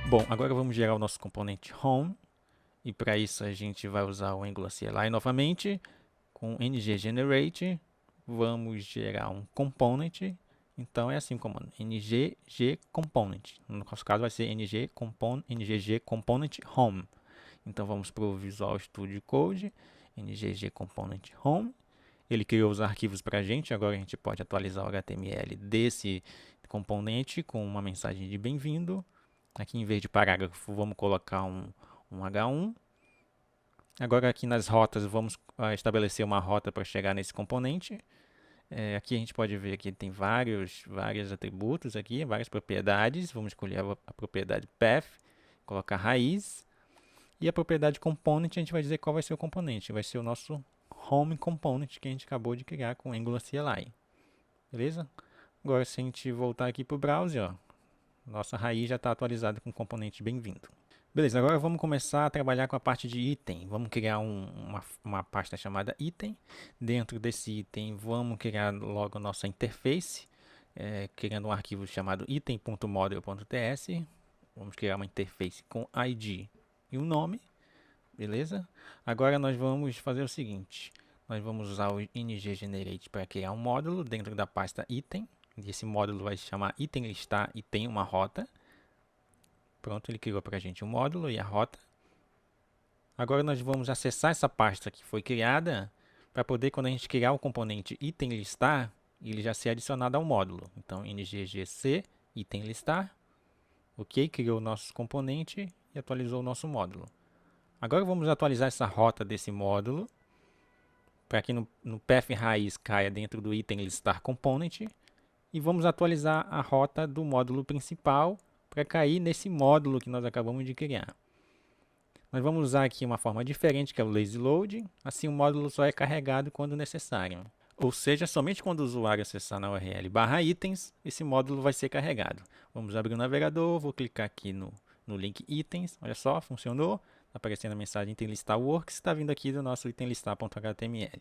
Bom, agora vamos gerar o nosso componente Home. E para isso a gente vai usar o Angular CLI novamente. Com ngGenerate, vamos gerar um component. Então é assim o comando, ngGcomponent. No nosso caso vai ser ngGcomponent Home. Então vamos para o Visual Studio Code, ngGcomponent Home. Ele criou os arquivos para a gente, agora a gente pode atualizar o HTML desse componente com uma mensagem de bem-vindo. Aqui em vez de parágrafo vamos colocar um H1. Agora aqui nas rotas vamos estabelecer uma rota para chegar nesse componente. Aqui a gente pode ver que tem vários atributos aqui, várias propriedades. Vamos escolher a propriedade path, colocar raiz. E a propriedade component a gente vai dizer qual vai ser o componente. Vai ser o nosso home component que a gente acabou de criar com Angular CLI. Beleza? Agora se a gente voltar aqui para o browser, ó, nossa raiz já está atualizada com o componente bem-vindo. Beleza, agora vamos começar a trabalhar com a parte de item. Vamos criar uma pasta chamada item. Dentro desse item, vamos criar logo a nossa interface, criando um arquivo chamado item.model.ts. Vamos criar uma interface com ID e um nome. Beleza? Agora nós vamos fazer o seguinte. Nós vamos usar o ngGenerate para criar um módulo dentro da pasta item. Esse módulo vai se chamar itemListar e tem uma rota. Pronto, ele criou para a gente um módulo e a rota. Agora nós vamos acessar essa pasta que foi criada para poder, quando a gente criar o componente itemListar, ele já ser adicionado ao módulo. Então, ngGc itemListar, ok, criou o nosso componente e atualizou o nosso módulo. Agora vamos atualizar essa rota desse módulo para que no path raiz caia dentro do itemListar component e vamos atualizar a rota do módulo principal para cair nesse módulo que nós acabamos de criar. Nós vamos usar aqui uma forma diferente, que é o lazy load. Assim o módulo só é carregado quando necessário. Ou seja, somente quando o usuário acessar na URL /itens, esse módulo vai ser carregado. Vamos abrir o navegador, vou clicar aqui no link itens. Olha só, funcionou. Está aparecendo a mensagem itemListar works, está vindo aqui do nosso itemlistar.html.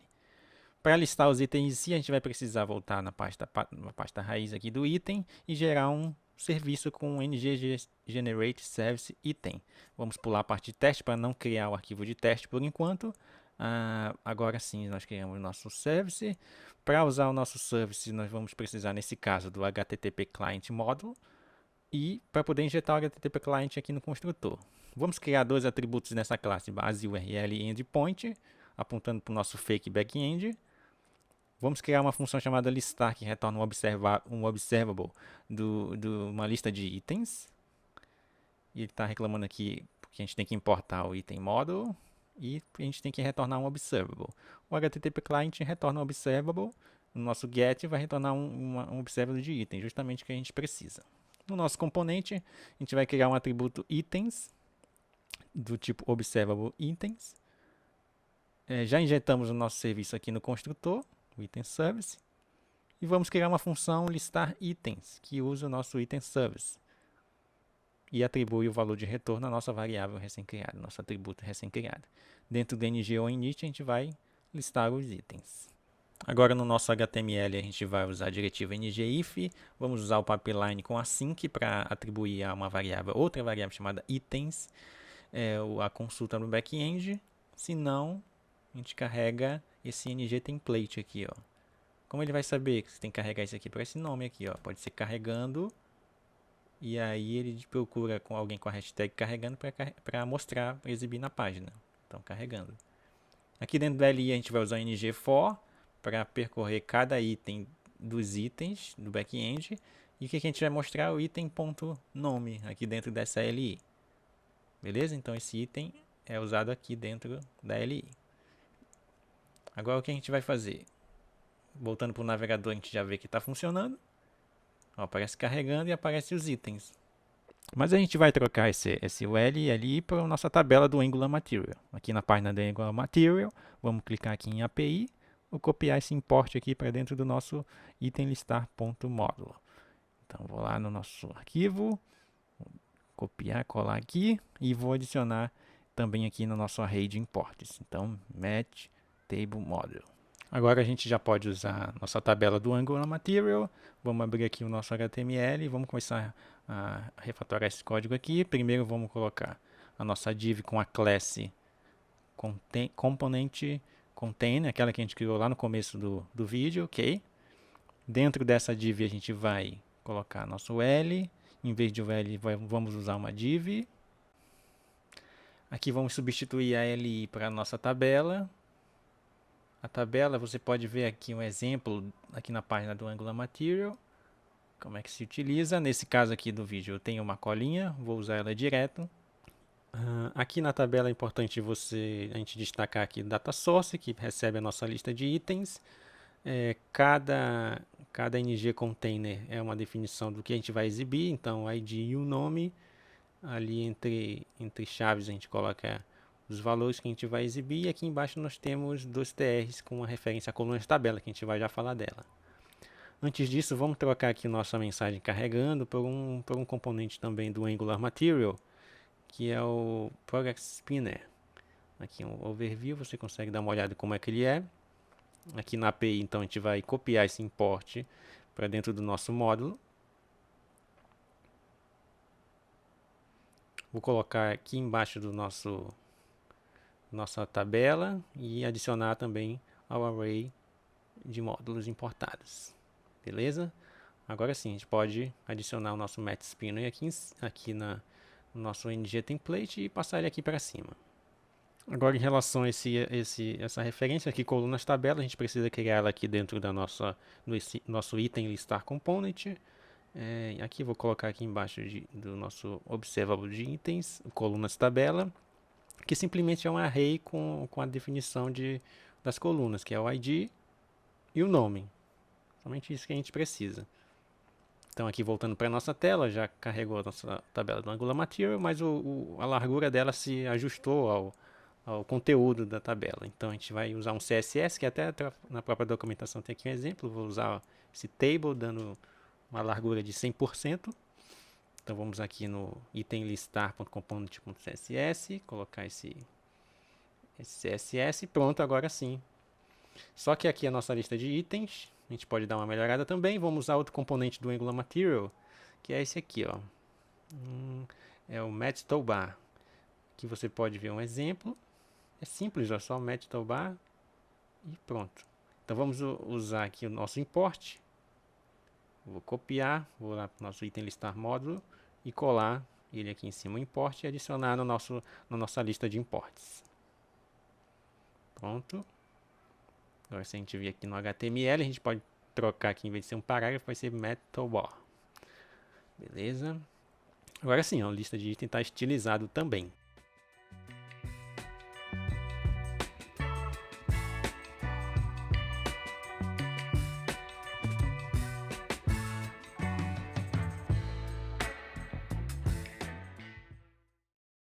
Para listar os itens em si, a gente vai precisar voltar na pasta raiz aqui do item e gerar um serviço com ngGenerate service item. Vamos pular a parte de teste para não criar o arquivo de teste por enquanto. Agora sim, nós criamos o nosso service. Para usar o nosso service, nós vamos precisar, nesse caso, do HTTP Client Module. E para poder injetar o HTTP Client aqui no construtor. Vamos criar dois atributos nessa classe, base URL e endpoint, apontando para o nosso fake backend. Vamos criar uma função chamada listar, que retorna um observable de uma lista de itens. E ele está reclamando aqui que a gente tem que importar o item model e a gente tem que retornar um observable. O HTTP client retorna um observable, no nosso get vai retornar um observable de item, justamente o que a gente precisa. No nosso componente, a gente vai criar um atributo itens, do tipo observable itens. Já injetamos o nosso serviço aqui no construtor, o item service, e vamos criar uma função listar itens, que usa o nosso item service e atribui o valor de retorno à nossa variável recém-criada, nosso atributo recém-criado. Dentro do ng ou init, a gente vai listar os itens. Agora no nosso HTML a gente vai usar a diretiva ngIf, vamos usar o pipeline com async para atribuir a uma variável, outra variável chamada itens, a consulta no back-end, se não, a gente carrega esse ng template aqui, ó. Como ele vai saber que você tem que carregar isso aqui para esse nome aqui, ó? Pode ser carregando, e aí ele procura com alguém com a hashtag carregando para mostrar, para exibir na página. Então, carregando. Aqui dentro da LI a gente vai usar o ng for para percorrer cada item dos itens do back-end. E o que a gente vai mostrar? O item.nome aqui dentro dessa LI. Beleza? Então esse item é usado aqui dentro da LI. Agora o que a gente vai fazer? Voltando para o navegador, a gente já vê que está funcionando. Ó, aparece carregando e aparece os itens. Mas a gente vai trocar esse UL ali para a nossa tabela do Angular Material. Aqui na página do Angular Material, vamos clicar aqui em API. Vou copiar esse import aqui para dentro do nosso itemlistar.modulo. Então vou lá no nosso arquivo, copiar, colar aqui e vou adicionar também aqui no nosso array de imports. Então, match table model. Agora a gente já pode usar nossa tabela do Angular Material. Vamos abrir aqui o nosso HTML e vamos começar a refatorar esse código aqui. Primeiro vamos colocar a nossa div com a classe component contain, aquela que a gente criou lá no começo do vídeo, ok? Dentro dessa div a gente vai colocar nosso L. Em vez de o L, vamos usar uma div. Aqui vamos substituir a LI para a nossa tabela. A tabela, você pode ver aqui um exemplo aqui na página do Angular Material, como é que se utiliza. Nesse caso aqui do vídeo eu tenho uma colinha, vou usar ela direto. Aqui na tabela é importante a gente destacar aqui o data source, que recebe a nossa lista de itens. Cada ng container é uma definição do que a gente vai exibir, então o ID e o nome. Ali entre chaves a gente coloca os valores que a gente vai exibir, e aqui embaixo nós temos dois TRs com uma referência à coluna de tabela, que a gente vai já falar dela. Antes disso, vamos trocar aqui nossa mensagem carregando por um componente também do Angular Material, que é o Progress Spinner. Aqui um overview, você consegue dar uma olhada como é que ele é. Aqui na API, então, a gente vai copiar esse import para dentro do nosso módulo. Vou colocar aqui embaixo do nossa tabela e adicionar também ao array de módulos importados. Beleza? Agora sim, a gente pode adicionar o nosso Match Spinner aqui no nosso ng template e passar ele aqui para cima. Agora, em relação a essa referência aqui, colunas tabela, a gente precisa criar ela aqui dentro do nosso item listar component. Aqui vou colocar aqui embaixo do nosso observable de itens, colunas tabela, que simplesmente é um array com a definição das colunas, que é o ID e o nome. Somente isso que a gente precisa. Então aqui voltando para a nossa tela, já carregou a nossa tabela do Angular Material, mas a largura dela se ajustou ao conteúdo da tabela. Então a gente vai usar um CSS, que até na própria documentação tem aqui um exemplo. Vou usar esse table dando uma largura de 100%. Então vamos aqui no item listar.component.css, colocar esse CSS, pronto, agora sim. Só que aqui a nossa lista de itens, a gente pode dar uma melhorada também. Vamos usar outro componente do Angular Material, que é esse aqui, ó. É o Match Toolbar. Aqui você pode ver um exemplo. É simples, é só o Match Toolbar e pronto. Então vamos usar aqui o nosso import. Vou copiar, vou lá para o nosso item listar módulo e colar ele aqui em cima, o import, e adicionar na nossa lista de imports. Pronto. Agora, se a gente vir aqui no HTML, a gente pode trocar aqui, em vez de ser um parágrafo, vai ser Toolbar. Beleza? Agora sim, a lista de item está estilizado também.